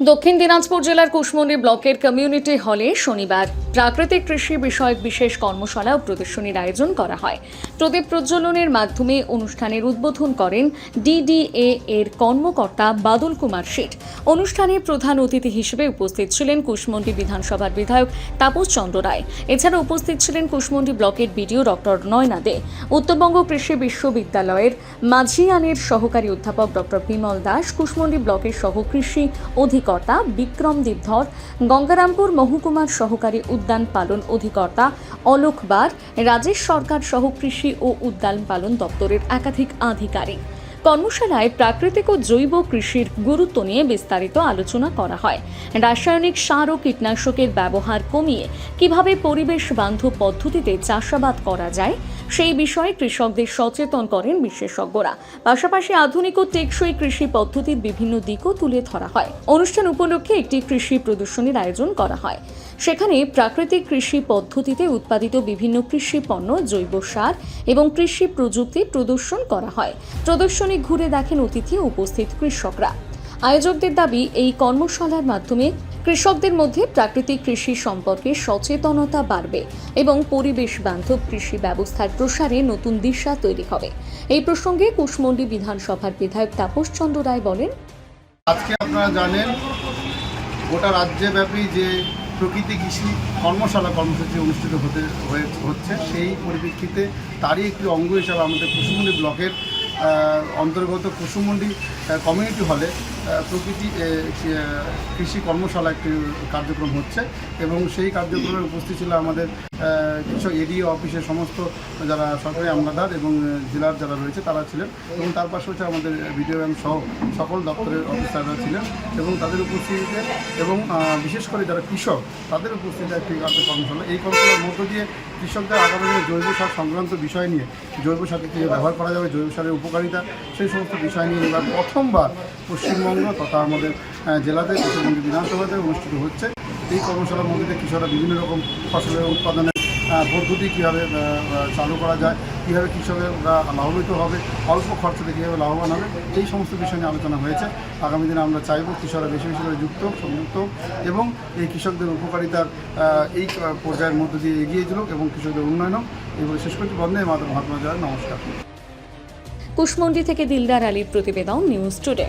দক্ষিণ দিনাজপুর জেলার কুশমন্ডি ব্লকের কমিউনিটি হলে শনিবার প্রাকৃতিক কৃষি বিষয়ক বিশেষ কর্মশালা ও প্রদর্শনীর আয়োজন করা হয়। প্রদীপ প্রজ্বলনের মাধ্যমে অনুষ্ঠানের উদ্বোধন করেন ডিডিএ এর কর্মকর্তা বাদল কুমার শেঠ। অনুষ্ঠানে প্রধান অতিথি হিসেবে উপস্থিত ছিলেন কুশমন্ডি বিধানসভার বিধায়ক তাপস চন্দ্র রায়। এছাড়া উপস্থিত ছিলেন কুশমন্ডি ব্লকের বিডিও ডক্টর নয়না দে, উত্তরবঙ্গ কৃষি বিশ্ববিদ্যালয়ের মাঝিয়ানের সহকারী অধ্যাপক ডক্টর বিমল দাস, কুশমন্ডি ব্লকের সহ কৃষি অধিকর্তা বিক্রম দেবধর, গঙ্গারামপুর মহকুমার সহকারী উদ্যান পালন অধিকর্তা অলোক বার, রাজেশ সরকার সহ কৃষি ও উদ্যান পালন দপ্তরের একাধিক আধিকারিক। কর্মশালায় প্রাকৃতিক ও জৈব কৃষির গুরুত্ব নিয়ে বিস্তারিত আলোচনা করা হয়। রাসায়নিক সার ও কীটনাশকের ব্যবহার কমিয়ে কিভাবে পরিবেশ বান্ধব পদ্ধতিতে চাষাবাদ করা যায় সেই বিষয়ে কৃষকদের সচেতন করেন বিশেষজ্ঞরা। পাশাপাশি আধুনিক ও টেকসই কৃষি পদ্ধতির বিভিন্ন দিকও তুলে ধরা হয়। অনুষ্ঠান উপলক্ষে একটি কৃষি প্রদর্শনীর আয়োজন করা হয়। সেখানে প্রাকৃতিক কৃষি পদ্ধতিতে উৎপাদিত বিভিন্ন কৃষি পণ্য, জৈব সার এবং কৃষি প্রযুক্তি প্রদর্শন করা হয়। প্রদর্শনী ঘুরে দেখেন অতিথি ও উপস্থিত কৃষকরা। আয়োজকদের দাবি, এই কর্মশালার মাধ্যমে কৃষকদের মধ্যে প্রাকৃতিক কৃষি সম্পর্কে সচেতনতা বাড়বে এবং পরিবেশ বান্ধব কৃষি ব্যবস্থার প্রসারে নতুন দিশা তৈরি হবে। এই প্রসঙ্গে কুশমন্ডি বিধানসভার বিধায়ক তাপস চন্দ্র রায় বলেন, আজকে আপনারা জানেন গোটা রাজ্যব্যাপী যে প্রকৃতি কৃষি কর্মসূচি অনুষ্ঠিত হচ্ছে, সেই পরিপ্রেক্ষিতে তারই একটি অঙ্গ হিসাবে আমাদের কুশমন্ডি ব্লকের অন্তর্গত কুশমন্ডি কমিউনিটি হলে প্রকৃতি কৃষি কর্মশালা একটি কার্যক্রম হচ্ছে এবং সেই কার্যক্রমে উপস্থিত ছিল আমাদের কৃষক এডিও অফিসের সমস্ত যারা সরকারি আমলাদার এবং জেলার যারা রয়েছে তারা ছিলেন এবং তার পাশে হচ্ছে আমাদের বিডিও সহ সকল দপ্তরের অফিসাররা ছিলেন এবং তাদের উপস্থিতিতে এবং বিশেষ করে যারা কৃষক তাদের উপস্থিতিতে একটি কর্মশালা। এই কর্মশালার মধ্য দিয়ে কৃষকদের আগামী দিনে জৈব সার সংক্রান্ত বিষয় নিয়ে, জৈব সারকে কীভাবে ব্যবহার করা যাবে, জৈব সারের উপকারিতা, সেই সমস্ত বিষয় নিয়ে এবার প্রথমবার পশ্চিমবঙ্গ তথা আমাদের জেলাতে কুশমন্ডি বিধানসভাতে অনুষ্ঠিত হচ্ছে। এই কর্মশালার মধ্যে দিয়ে কৃষকরা বিভিন্ন রকম ফসলের উৎপাদনের পদ্ধতি কীভাবে চালু করা যায়, কীভাবে কৃষকরা লাভান্বিত হবে, অল্প খরচাতে কীভাবে লাভবান হবে, এই সমস্ত বিষয় নিয়ে আলোচনা হয়েছে। আগামী দিনে আমরা চাইব কৃষকরা বেশি বেশি করে সংযুক্ত এবং এই কৃষকদের উপকারিতার এই পর্যায়ের মধ্য দিয়ে এগিয়ে চলুক এবং কৃষকদের উন্নয়ন এইভাবে শেষ করছি। বন্ধে মহাত্মা জয়। নমস্কার। কুশমন্ডি থেকে দিলদার আলীর প্রতিবেদন, নিউজ টুডে।